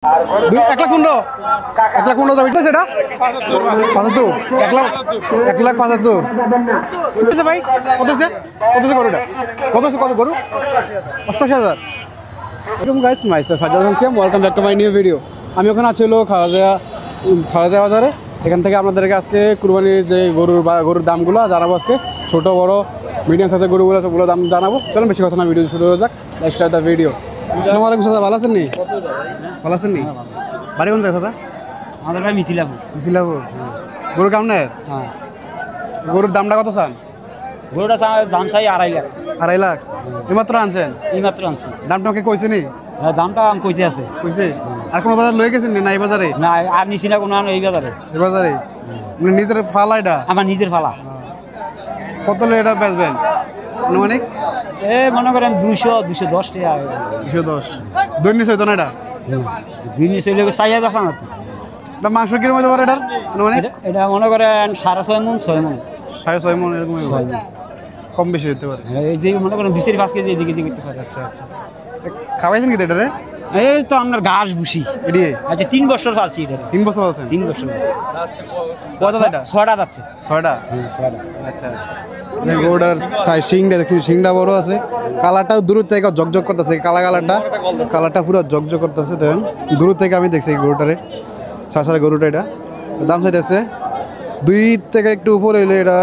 1,15,000 1,15,000 দাম এটা সেটা 75 1,75,000 ভাই কত গরুটা কত গরু 88,000। Guys myself Faizal Hossain welcome back to my new video. আমি ওখানে আছি হলো খালেদা বাজারে। এখান থেকে আপনাদেরকে আজকে কুরবানির যে গরুর দামগুলো জানাবো। আজকে ছোট বড় মিডিয়াম সাইজের গরুগুলো সবগুলো দাম জানাবো। চলুন বেশি কথা না, ভিডিও শুরু হয়ে যাক। Let's start the video. আসসালামু আলাইকুম দাদা, ভালো আছেন নি? ভালো আছেন নি? বাড়ি কোন জায়গা দাদা? আমাদের ভাই মিছিলাপুর। গরু কেমন? হ্যাঁ, গরুর দামটা কত চান? গরুটা দাম চাই 2.5 লাখ। এইমাত্র আনছেন? এইমাত্র আনছি। দামটা কি কইছে নি? হ্যাঁ, দামটা আমি কইছে আছে। কইছে? আর কোন বাজার লয়ে গেছেন নি? না এই বাজারে? না, আর নিছি না কোনো এই বাজারে। এই বাজারে মানে নিজের ফালা? এটা আমার নিজের ফালা। কত লয়ে এটা বেচবেন আনুমানিক? মনে করেন 210 টাকা। 210 দৈনিক হইতো না এটা? দিন চলে 4,000 টাকা না। এটা মাংস কিরকম হতে পারে এটার আনুমানিক? এটা মনে করেন 6.5 মণ 6 মণ 6.5 মণ এরকম কম বেশি হতে পারে। এই যে মনে করেন 20-5 কেজি এদিকে দিতে পারে। আচ্ছা, খাওয়াইছেন কি এটা রে? এই তো আপনার ঘাস ভুসি এডি। আচ্ছা, 3 বছর পালছি এটা। 3 বছর পালছেন? 3 বছর। কত এটা? 6টা যাচ্ছে। 6টা? হ্যাঁ, 6টা। আচ্ছা। এই গরুটার সাইজ শিংটা দেখছি, শিংটা বড় আছে। কালারটাও দূর থেকে ঝকঝক করতেছে। কালারটা পুরো ঝকঝক করতেছে। দেখেন দূর থেকে আমি দেখছি এই গরুটারে, ছাড়া গরুটা। এটা দাম চাইতেছে 2 থেকে একটু উপরে হইলে এটা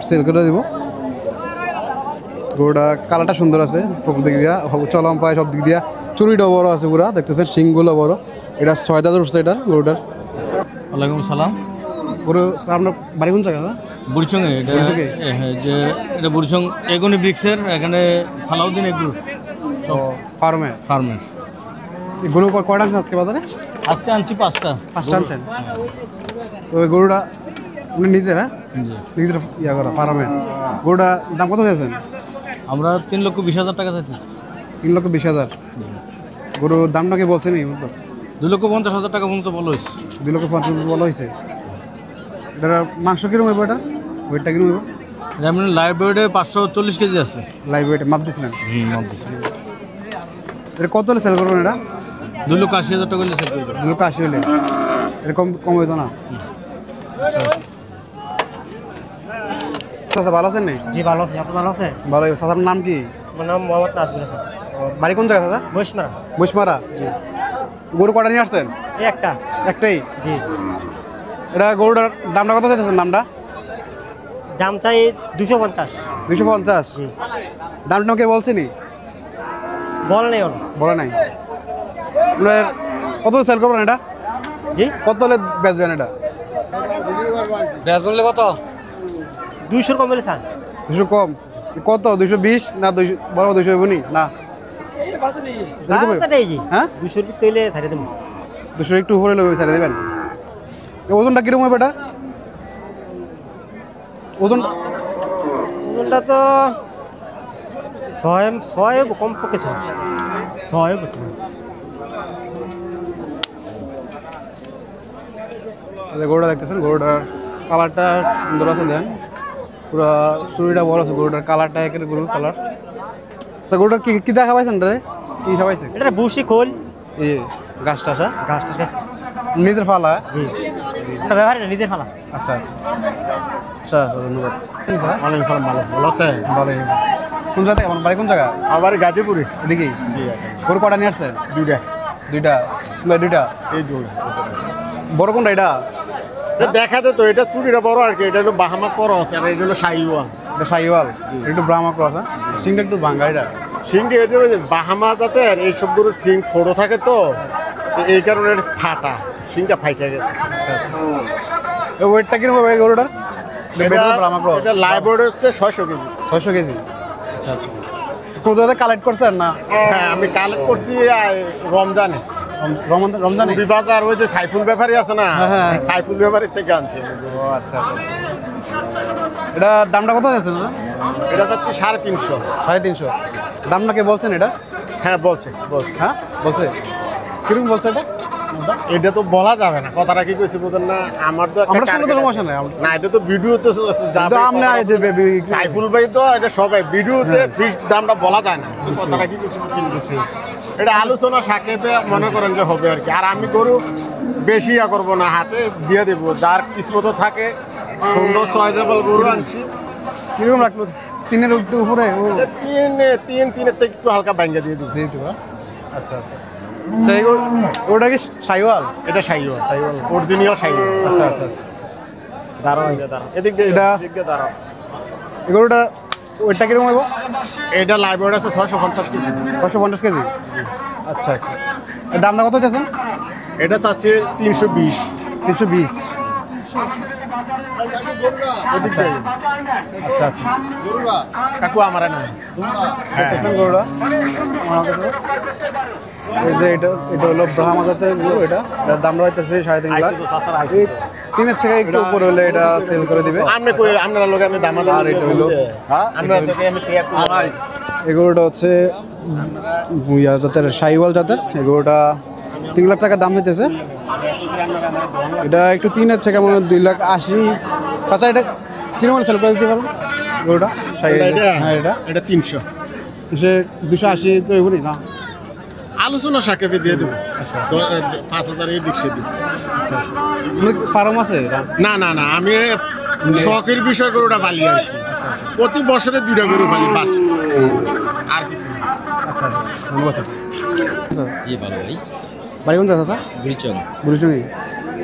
সেল করে দিব। গরুটা কালারটা সুন্দর আছে সব দিক দিয়া, চলম পায় সব দিক দিয়া। চুরিটাও বড় আছে পুরা, দেখতেছেন শিংগুলো বড়। এটা 6 দাঁত উঠছে এটার গরুটার। ওয়ালাইকুম সালাম। গরু আপনার বাড়ি কোন জায়গা? বুড়িচঙ্গে। যে এটা বুড়িচং এগুনি ব্রিক্সের এখানে সালাউদ্দিন এগ্রো ফার্মের। গরু কয়টা আনছেন আজকে বাজারে? আজকে আনছি 5টা আনছেন। তো ওই গরুটা আপনি নিজের? হ্যাঁ, নিজের ইয়া করা ফার্মের। গরুটা দাম কত দিয়েছেন? আমরা 3,20,000 টাকা চাইতেছি। 3,20,000। গরুর দামটা কি বলছেন? 2,50,000 টাকা পর্যন্ত বলা হয়েছে। 2,50,000 বলা হয়েছে। এটা মাংস কিরকম হইব? এটা ওয়েটটা কিরকম হইব? যেমন লাইভ ওয়েটে 540 কেজি আছে। লাইভ ওয়েটে মাপ দিয়েছিলেন? মাপ দিচ্ছি। এটা কত হলে সেল করবেন? এটা 2,80,000 টাকা হলে সেল করবে। 2,80,000 হলে এরকম কম হইতো না? আচ্ছা, ভালো আছেন? জি, ভালো আছি। আপনি ভালো আছেন? ভালো। সাদার নাম কি? আমার নাম মোহাম্মদ নাজমুল হাসান। বাড়ি কোন জায়গা দাদা? বৈশমারা। জি। গরু কটা নিয়ে আসছেন? একটাই? জি। এটা গরুটার দামটা কত চাইতেছেন? দাম চাই 250। 250? জি। দামটা কে বলছেনি? বলে নাই। আপনার কত সেল করবেন এটা? জি। কত হলে বেচবেন এটা? বললে কত? 200 কম বলে চান। 200 কম? কত? 220 না 200? বড় 200 হইব নি? না, হ্যাঁ 200 রুপি তৈলে ছাড়ে দেবো। 200 একটু উপরে ছেড়ে দেবেন। ওজনটা কিরকম হবে এটা? ওজনটা তো 6 কম পক্ষে 6 বছর। গরুটা দেখতেছেন, গরুটার কালারটা সুন্দর আছে। দেন পুরো চুরিটা বড় আছে। গরুটার কালারটা একের গরুর কালার। আচ্ছা, গরুটার কি দেখা পাইছেন? কি খাওয়াইছে? এটা বুসি খোল, এই ঘাস টাসা? ঘাস টাস খাইছে। নিজের ফালা? জি। এটা ব্যবহার নিজের ফালা। আচ্ছা, ধন্যবাদ। ওয়ালাইকুম সালাম। ভালো আছে? ভালো। কোন জায়গা? আমার বাড়ি কোন জায়গা? আবার গাজীপুরে। এদিকে? জি। গরু কটা নিয়ে আসছেন? 2টা। এই বড় কোনটা? এটা দেখাতে তো এটা চুরিটা বড় আর কি। এটা হলো বাহামা বড় আছে আর এটা হলো শাহিওয়াল। এটা শাহিওয়াল, একটু ব্রাহ্মা ক্রস। সিংটা একটু ভাঙ্গা। এটা সিংটি এই যে বাহামা জাতের এইসব গরুর সিং ছোট থাকে তো এই কারণে ফাটা, সিংটা ফাইটা গেছে। আচ্ছা। ওয়েটটা কিরকম হবে গরুটার? এটা লাইভ ওয়েট হচ্ছে 600 কেজি। 600 কেজি? আচ্ছা। কোন জায়গায় কালেক্ট করছেন না? হ্যাঁ, আমি কালেক্ট করছি রমজানে। রমজানে বাজার ওই যে সাইফুল ব্যাপারী আছে না, সাইফুল ব্যাপারীর থেকে আনছি। আচ্ছা। এটা দামটা কত আছে? এটা চাচ্ছি 350। 350? দামটা কে বলছেন এটা? হ্যাঁ, বলছে। হ্যাঁ, বলছে। কিরকম বলছে এটা? এটা তো বলা যাবে না, কথাটা কি কইছে বুঝেন না। আমার তো সমস্যা নাই না, এটা তো ভিডিওতে যাবে। সাইফুল ভাই তো এটা সবাই ভিডিওতে ফিক্সড দামটা বলা যায় না। কথাটা কি কইছে বুঝছেন? এটা আলোচনা সাপেক্ষে মনে করেন যে হবে আর কি। আর আমি গরু বেশি ইয়া করবো না, হাতে দিয়ে দেবো, যার কিসমত থাকে সুন্দর চয়েজেবল গরু আনছি। কিরকম রাখবো? 3-এর উপরে? তিনের থেকে একটু হালকা ব্যাঙ্গে দিয়ে দিবো। আচ্ছা আচ্ছা। সেই ওটা কি শাইওয়াল? এটা শাইওয়াল, অরিজিনাল শাইওয়াল। আচ্ছা আচ্ছা আচ্ছা। দাঁড়াও এদিক দিয়ে দাঁড়াও। এই গরুটা ওইটা কিরকম হইব? এটা লাইভ ওয়েট আছে 650 কেজি। 650 কেজি? আচ্ছা আচ্ছা। এর দামটা কত চাচ্ছেন? এটা চাচ্ছে 320। 320? এদিক দিয়ে। আচ্ছা আচ্ছা। কাকু আমার না দেখতেছেন গরুটা আমার কাছে। এই যে এটা হলো ব্রাহ্মা জাতের গরু। এটার দামটা হইতেছে 3.5 লাখ। এই 3-এর থেকে একটু উপরে হলে এটা সেল করে দিবে। আপনারা লোক আমি দাম আর এটা হলো আমরা থেকে আমি এই গরুটা হচ্ছে ইয়া জাতের, শাইওয়াল জাতের। এই গরুটা 3 লাখ টাকা দাম হইতেছে। এটা একটু 3-এর থেকে মনে হয় 2,80,000। আচ্ছা, এটা কিরকম সেল করে দিতে পারবো গরুটা? হ্যাঁ, এটা 300। 280 তো এগুলি না, আলোচনা সাপেক্ষে দিয়ে দেবো। 5,000 এই দিক সেদিক। আচ্ছা আচ্ছা। ফার্ম আছে? না না না, আমি শখের বিষয় গরুটা পালি আর কি। প্রতি বছরে 2টা গরু পালি, বাস, আর কিছু না। আচ্ছা আচ্ছা, ধন্যবাদ স্যার। আচ্ছা, জি ভালো ভাই। বাড়ি কোন জায়গা স্যার? বুঝছেন বুড়িচঙ্গি।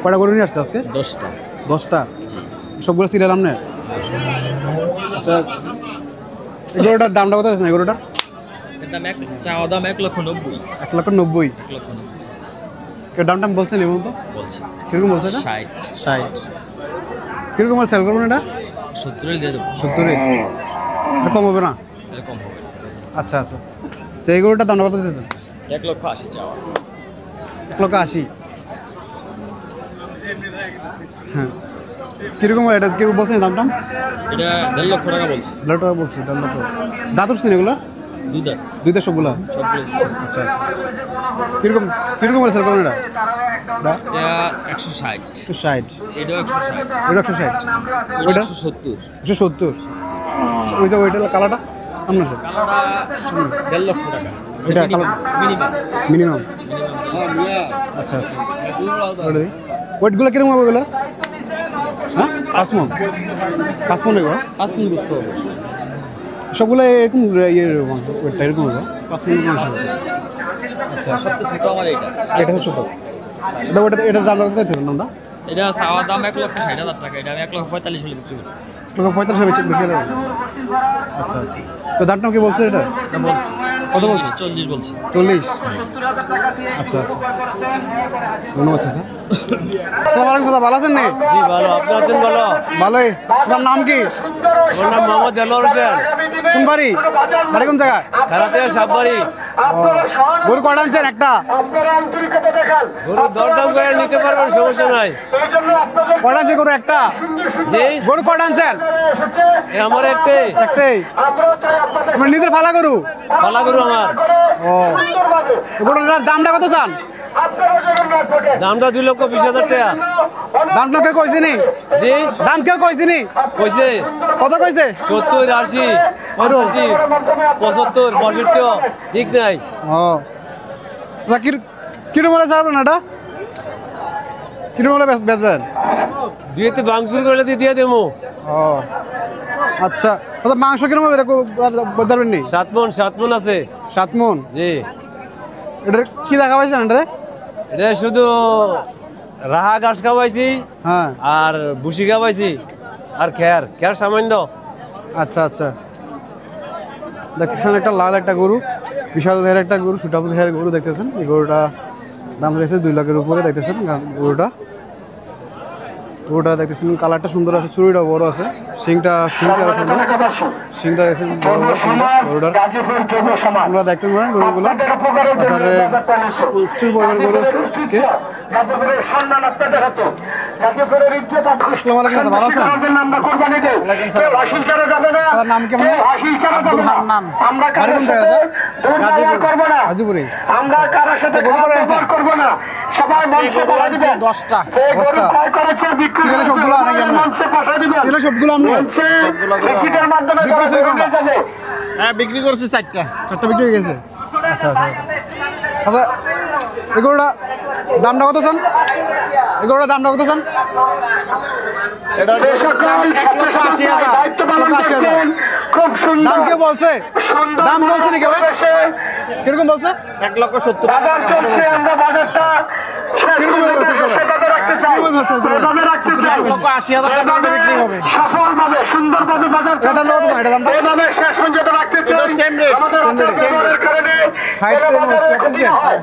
কয়টা গরু নিয়ে আসছে আজকে? 10টা। 10টা? জি। সবগুলো সিরিয়াল আপনার? আচ্ছা, এই গরুটার দামটা কত আছে? গরুটার এর দাম চাওয়া দাম 1,90,000। 1,90,000? 1,90,000 কেউ দাম টাম বলছেন এবং তো বলছি। কিরকম বলছে এটা? 60। কিরকম সেল করবেন এটা? 70 দিয়ে দেবো। 70? এটা কম হবে না? এরকম হবে। আচ্ছা আচ্ছা। সেই গরুটার দামটা কত দিয়েছেন? 1,80,000 চাওয়া। 1,80,000? হ্যাঁ। কিরকম এটা কেউ বলছেন দামটা? এটা 1.5 লক্ষ টাকা বলছি। 1,00,000 টাকা বলছি। 1,00,000 টাকা দাঁত উঠছেন এগুলো? দুইটা সবগুলো? সবগুলো। আচ্ছা আচ্ছা। কিরকম কিরকম সেল করবেন এটা? এটা 160। 160? এটাও 160। ওইটা 160? ওইটা ওইটা 170। 170? ওই যে ওইটা কালারটা আপনার স্যার? 1.5 লক্ষ টাকা। এটা কালার মিনিমাম। মিনিমাম? আচ্ছা আচ্ছা। ওয়েটগুলো কিরকম হবে ওগুলো? হ্যাঁ, 5 মণ? 5 মণ এগুলো? 5 মিনিট বুঝতে হবে। সবগুলো এরকম ইয়ের ওয়েটটা এরকম হবে? 5 মণ মাংস? আচ্ছা। সবচেয়ে ছোট আমার এইটা। এটা হচ্ছে তো এটা ওটা এটার দাম কত দিতে দামটা? এটা চাওয়া দাম 1,60,000 টাকা। এটা আমি 1,45,000 হলে বিক্রি করি। 45 বিক্রি করবেন? আচ্ছা আচ্ছা। তো দামটা কি বলছে এটা? এটা বলছি। কত বলছে? 40 বলছি। 40? আচ্ছা আচ্ছা, ধন্যবাদ স্যার। আসসালামু আলাইকুম দাদা, ভালো আছেন নি? জি ভালো, আপনি আছেন ভালো? ভালোই। আপনার নাম কি? আমার নাম মোহাম্মদ দেলোয়ার হোসেন। কোন বাড়ি? বাড়ি কোন জায়গায়? খারাতে সাববাড়ি। গরু কটা আনছেন? একটা? গরু দরদাম করে নিতে পারবেন, সমস্যা নাই। কটা আনছেন গরু? একটা? জি। গরু কটা আনছেন? আমার একটাই। একটাই? আপনার নিজের ফালা গরু? পালা গরু আমার। ও, গরুটার দামটা কত চান? দামটা 2,20,000 টাকা। দামটা কেউ কইছে নি? জি। দাম কেউ কইছে নি? কইছে কত কইছে? 70, 80, 85, 75, 65, ঠিক নাই। ও, কিরকম হলে চাবেন এটা? কিরকম হলে বেচবেন? দুইতে বাংসুর করলে দিয়ে দেবো। ও আচ্ছা, মাংস কিরকম হবে বলতে পারবেন নি? 7 মণ আছে। 7 মণ? জি। এটা কি দেখা পাইছেন এটা? এটা শুধু রাহা ঘাস খাওয়াইছি, হ্যাঁ, আর ভুসি খাওয়াইছি, আর খেয়ার সামান্য। আচ্ছা আচ্ছা। দেখতেছেন একটা লাল একটা গরু, বিশাল দেহের একটা গরু, সুটাবু দেহের গরু দেখতেছেন। এই গরুটা দাম দেখতেছে 2 লাখের উপরে দেখতেছেন। গরুটা দেখতেছেন, কালারটা সুন্দর আছে, চুরিটা বড় আছে, সিংটা সুন্দর, সিংটা দেখছেন গরুটার। আপনারা দেখতে পারেন গরুগুলো বাজারে প্রচুর পরিমাণ গরু আছে আজকে। আসসালামু আলাইকুম, ভালো আছেন? স্যার নাম কেমন? আব্দুল হান্নান। বাড়ি কোন জায়গায় স্যার? গাজীপুরে। দশটা সিরিয়ালে সবগুলো নাকি আপনার? সিরিয়ালে সবগুলো আপনার? হ্যাঁ, বিক্রি করছি 4টা। 4টা বিক্রি হয়ে গেছে? আচ্ছা আচ্ছা আচ্ছা। আচ্ছা এগুলোটা দামটা কত চান? এগুলোটা দামটা কত চান? এটা দাম 1,80,000। খুব সুন্দর দাম কে বলছে? দাম বলছে নাকি ভাই? কিরকম বলছে? 1,70,000 বাজার চলছে, আমরা বাজারটা শেষ পর্যন্ত সেভাবে রাখতে চাই, এভাবে রাখতে চাই, 1,80,000 টাকা বিক্রি হবে। সফলভাবে সুন্দরভাবে বাজার এটা দামটা কত? এটা দামটা এভাবে শেষ পর্যন্ত রাখতে চাই। এটা same rate, আমাদের same হাতের rate, same ব্যবহারের কারণে Height কোনো same বাজারের আছে, ক্ষতি না same. হয়,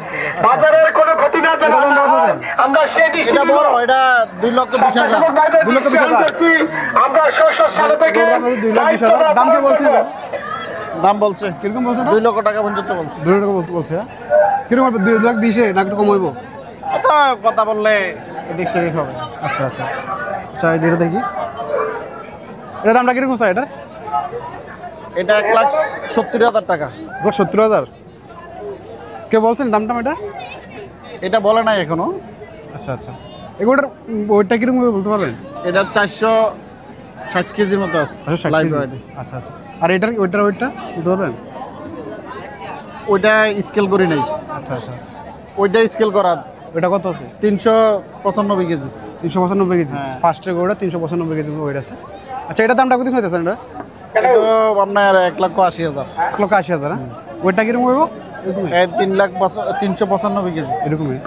বাজারের কোনো ক্ষতি না যেন এটা দামটা কত? হয়, আমরা সেই এটা দৃষ্টি বড়, এটা 2,20,000। 2,20,000 আমরা স্বস্থান থেকে 2,20,000 দাম কে বলছে? দাম বলছে কিরকম বলছে? 2 লক্ষ টাকা পর্যন্ত বলছে। 2 টাকা বলছে হ্যাঁ? কিরকম 2,20,000 না একটু কম হইব? এটা কথা বললে এদিক সেদিক হবে। আচ্ছা আচ্ছা আচ্ছা এটা দেখি এটা দামটা কিরকম স্যার? এটা এটা 1,70,000 টাকা। 70,000 কে বলছেন দামটা এটা? এটা বলে নাই এখনো। আচ্ছা আচ্ছা এগুলোটার ওয়েটটা কিরকম হবে বলতে পারবেন? এটা 460 কেজির মতো আছে। আচ্ছা 60 Live কেজি। weight। আচ্ছা আচ্ছা আর এটার ওয়েটটা বলতে পারবেন? ওইটা স্কেল করি নাই, আচ্ছা আচ্ছা আচ্ছা ওইটা স্কেল করার ওইটা কত আছে? 395 কেজি। 395 কেজি হ্যাঁ। ফার্স্টের গোটা 395 কেজি ওয়েট আছে। আচ্ছা এটার দামটা কত হইতেছে? এটা এটা আপনার 1,80,000। 1,80,000 হ্যাঁ? ওয়েটটা কিরকম হইব? এরকমই 395 কেজি। এরকমই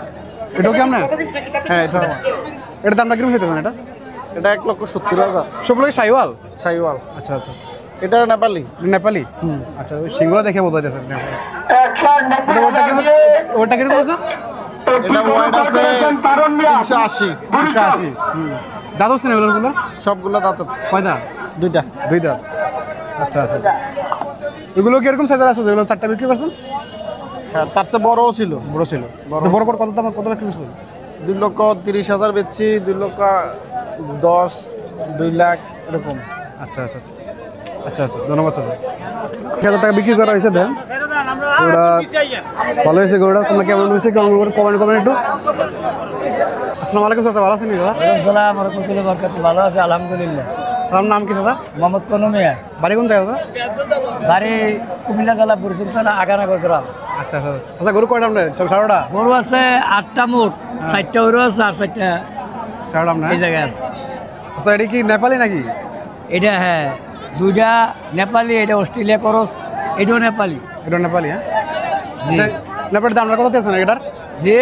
এটাও কি আপনার? হ্যাঁ এটা আমার। এটার দামটা কিরকম হইতেছে এটা? এটা 1,70,000। সব লোক সাইওয়াল? সাইওয়াল। আচ্ছা আচ্ছা এটা নেপালি। নেপালি? আচ্ছা ওই সিংহলা দেখে বোঝা যাচ্ছে নেপালি। ওটা কিরকম আছে? এটা ওয়েট আছে 380। 380 দাঁত হচ্ছে না এগুলোর? সবগুলো দাঁত আছে, কয় দাঁত? 2টা। 2 দাঁত। আচ্ছা আচ্ছা আচ্ছা। এগুলো কিরকম সাইজের আছে? যেগুলো 4টা বিক্রি করছেন? হ্যাঁ তার চেয়ে বড়ও ছিল। বড় ছিল। বড় তো বড় বড় কত দাম কত বিক্রি করছেন? 2,30,000 বেচছি, 2,10,000, 2 লাখ এরকম। আচ্ছা আচ্ছা আচ্ছা আচ্ছা আচ্ছা ধন্যবাদ চাচা। 1,000 টাকা বিক্রি করা হয়েছে দেন ওরা ভালো হয়েছে গরুটা। তোমরা কেমন হয়েছে কেমন কমেন্ট করবেন একটু। আসসালামু আলাইকুম চাচা, ভালো আছেন দাদা? সালাম রহমতুল্লাহ বরকাত। ভালো আছে আলহামদুলিল্লাহ। আপনার নাম কি চাচা? মোহাম্মদ কনমিয়া, বাড়ি কোন জায়গা চাচা? বাড়ি কুমিল্লা জেলা বুড়িচং থানা আগানগর গ্রাম। আচ্ছা আচ্ছা আচ্ছা গরু কয়টা আপনার? সব 4টা? গরু আছে 8টা মোট, 4টা গরু আছে আর 4টা 4টা আপনার? এই জায়গায় আছে। আচ্ছা এটা কি নেপালি নাকি? এটা হ্যাঁ 2টা নেপালি, এটা অস্ট্রেলিয়া করস, এটাও নেপালি। এটা নেপালি হ্যাঁ? জি আচ্ছা, নেপালের দামটা কত দিয়েছেন এটার? যে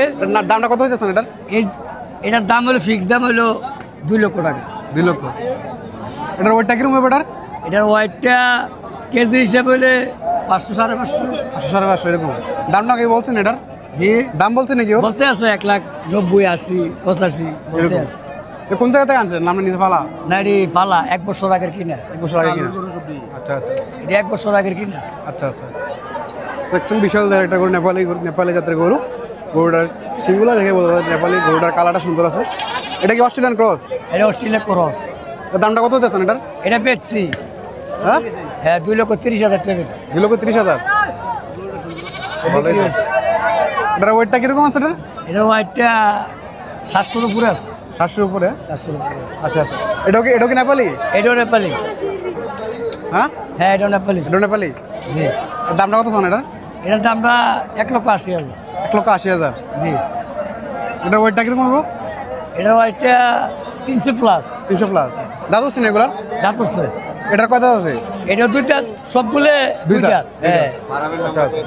দামটা কত দিয়েছেন এটার? এটার দাম হলো ফিক্স দাম হলো 2 লক্ষ টাকা। 2 লক্ষ। এটার ওয়েটটা কিরকম হবে এটার? এটার ওয়েটটা কেজি হিসাবে হলে 500 550। 500 এরকম। দামটা কি বলছেন এটার? জি দাম বলছেন নাকি ও? বলতে আছে 1,90,000, 80, 85 বলতে এরকম। আছে। এ কোন জায়গা থেকে আনছেন? নামটা নিজে ফালা? না এটি ফালা 1 বছর আগের কিনা। 1 বছর আগে কিনা? আচ্ছা আচ্ছা এটি 1 বছর আগের কিনা। আচ্ছা আচ্ছা দেখছেন বিশাল একটা গরু, নেপালি জাতের গরু। গরুটার সিংগুলা দেখে বোঝা যায় নেপালি। গরুটার কালারটা সুন্দর আছে। এটা কি অস্ট্রেলিয়ান ক্রস? এটা অস্ট্রেলিয়া ক্রস। এর দামটা কত দিয়েছেন এটার? এটা বেচছি হ্যাঁ হ্যাঁ 2,30,000 টাকা বেচছি। 2,30,000। ভালোই তো। এটার ওয়েটটা কিরকম আছে এটা? এটার ওয়েটটা 700-র উপরে আছে। 700 উপরে? 700-র উপরে আছে। আচ্ছা আচ্ছা এটাও কি নেপালি? এটাও নেপালি। হ্যাঁ হ্যাঁ এটাও নেপালি। এটাও নেপালি। জি এর দামটা কত শোন এটা? এটার দামটা 1,80,000। 1,80,000। জি এটার ওয়েটটা কিরকম হবে? এটার ওয়েটটা 300 প্লাস। 300 প্লাস। দাদু ছিলেন এগুলার? দাঁত আছে। এটার কয় দাঁত আছে? এটা 2 দাঁত, সবগুলো 2 দাঁত। হ্যাঁ আচ্ছা আচ্ছা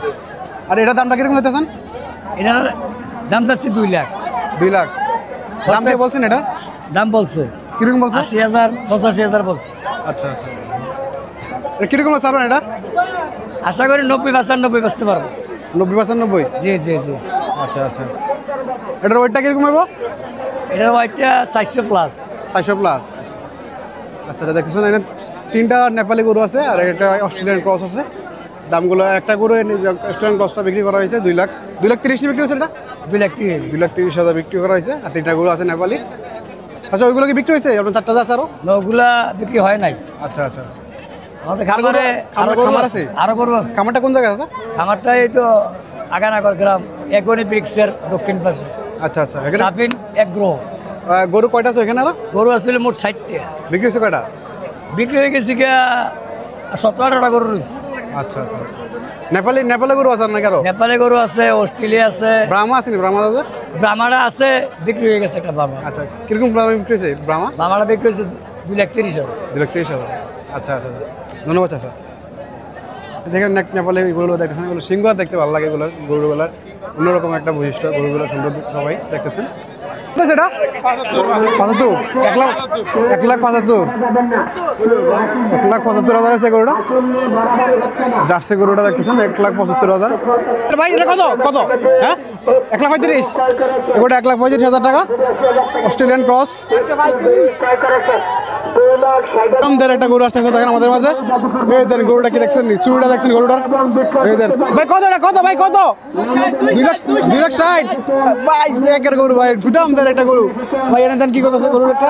আর এটার দামটা কিরকম হইতেছেন? এটার দাম যাচ্ছে 2 লাখ। 2 লাখ। দাম কে বলছেন এটা? দাম বলছে কিরকম বলছে? 80,000 85,000 বলছে। আচ্ছা আচ্ছা এটা কিরকম ছাড়বেন এটা? আশা করি 90-95 বেচতে পারবো। 90-95? জি জি জি আচ্ছা আচ্ছা আচ্ছা এটার ওয়েটটা কিরকম হইব? এটার ওয়েটটা 400 প্লাস। 400 প্লাস। আচ্ছা দেখতেছেন এখানে 3টা নেপালি গরু আছে আর একটা অস্ট্রেলিয়ান ক্রস আছে। দামগুলো একটা গরু অস্ট্রেলিয়ান ক্রসটা বিক্রি করা হয়েছে 2,30,000 বিক্রি হয়েছে। এটা 2,30,000। 2,30,000 বিক্রি করা হয়েছে আর 3টা গরু আছে নেপালি। আচ্ছা ওইগুলো কি বিক্রি হয়েছে? আপনার 4টা আছে আরো? ওগুলা বিক্রি হয় নাই। আচ্ছা আচ্ছা আমাদের খামারে খামার আছে? আরো গরু আছে। খামারটা কোন জায়গায় আছে? খামারটা এই তো আগানগর গ্রাম, এগনি ব্রিক্সের দক্ষিণ পাশে। আচ্ছা আচ্ছা এখানে সাফিন এগ্রো। গরু কয়টা আছে এখানে? আরো গরু আসলে মোট 60টা। বিক্রি হয়েছে কয়টা? বিক্রি হয়ে গেছে গিয়া 17-18টা গরু রয়েছে। আচ্ছা আচ্ছা আচ্ছা নেপালে গরু আছে না কারো? নেপালে গরু আছে, অস্ট্রেলিয়া আছে, ব্রাহ্মা আছে নি? ব্রাহ্মা দাদা? ব্রাহ্মারা আছে, বিক্রি হয়ে গেছে একটা ব্রাহ্মা। আচ্ছা কিরকম দামে বিক্রি হয়েছে ব্রাহ্মা? ব্রাহ্মারা বিক্রি হয়েছে 2,30,000। 2,30,000। আচ্ছা আচ্ছা ধন্যবাদ চাচা। দেখেন নেপালে গরুগুলো দেখতেছেন, এগুলো সিংহ দেখতে ভালো লাগে, এগুলো গরুগুলার অন্যরকম একটা বৈশিষ্ট্য, গরুগুলো সুন্দর সবাই দেখতেছেন। সেটা 75, 1,75,000 1,75,000 আছে গরুটা। জার্সি গরুটা দেখতেছেন 1,75,000। ভাই এটা কত কত? হ্যাঁ 1,35,000, এগুলো 1,35,000 টাকা। অস্ট্রেলিয়ান ক্রস আমাদের একটা গরু আসতেছে দেখেন আমাদের মাঝে। এই দেন গরুটা কি দেখছেন, চুড়িটা দেখছেন গরুটার। এই দেন ভাই কত এটা কত ভাই কত? 2,60,000 ভাই একের গরু ভাই ফুটাম দের একটা গরু ভাই। এনে দেন কি করতেছে গরুর একটা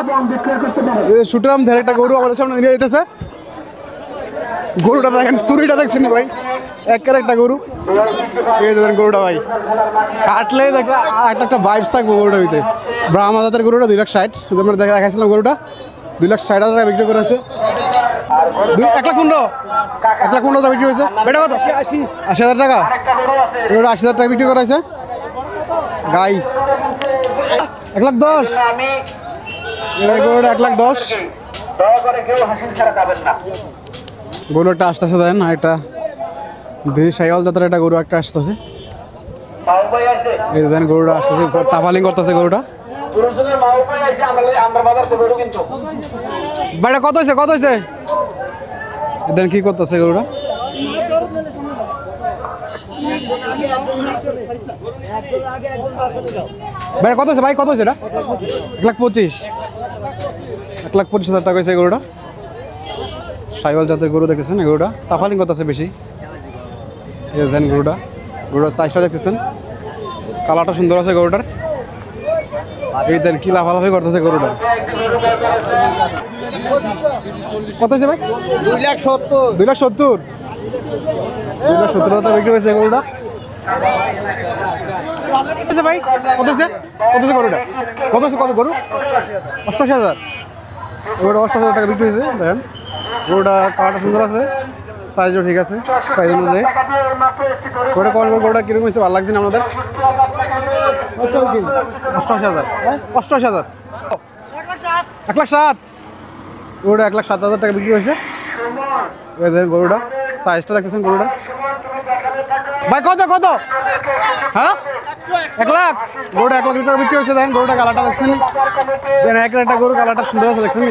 সুটাম দের একটা গরু আমাদের সামনে নিয়ে যেতেছে। গরুটা দেখেন, চুড়িটা দেখছেন ভাই একের একটা গরু। এই দেন গরুটা ভাই কাটলে একটা ভাইবস থাকবো গরুটার ভিতরে। ব্রাহ্মা জাতের গরুটা 2,60,000 আমরা দেখাইছিলাম। গরুটা 2,60,000 টাকা বিক্রি করা হয়েছে। 1,15,000 টাকা বিক্রি হয়েছে। এটা কত? 80,000 টাকা। এগুলো 80,000 টাকা বিক্রি করা হয়েছে। গাই 1,10,000, গরুটা 1,10,000। গরুটা আসতেছে দেন একটা দুই সাইকেল জাতের একটা গরু একটা আসতেছে। এই দেন গরুটা আসতেছে, তাফালিং করতেছে গরুটা। ভাইটা কত হয়েছে কত হয়েছে? দেন কি করতেছে গরুটা। ভাই কত হয়েছে ভাই কত হয়েছে? এটা 1,25,000, 1,25,000 টাকা হয়েছে গরুটা। সাইকেল জাতের গরু দেখতেছেন, এই গরুটা তাফালিং করতেছে বেশি। এই দেন গরুটার সাইজটা দেখতেছেন, কালারটা সুন্দর আছে গরুটার। এই দেন কি লাফালাফি করতেছে গরুটা। কত হয়েছে ভাই? 2,70,000। 2,70,000 টাকা বিক্রি হয়েছে গরুটা। ভাই কত হয়েছে গরুটা? কত হয়েছে কত গরু? 88,000। গরুটা 88,000 টাকা বিক্রি হয়েছে। দেখেন গরুটা কালারটা সুন্দর আছে, সাইজও ঠিক আছে প্রাইস অনুযায়ী। গরুটা গরুটা কিরকম হয়েছে ভালো লাগছে না আমাদের? 88,000। 88,000 1,07,000। গরুটা 1,07,000 টাকা বিক্রি হয়েছে। গরুটা সাইজটা দেখতেছেন গরুটা। ভাই কত কত? হ্যাঁ 1,00,000। গরুটা 1,00,000 টাকা বিক্রি হয়েছে। দেখেন গরুটা কালারটা দেখছেন, একটা গরু কালারটা সুন্দর আছে দেখছেন।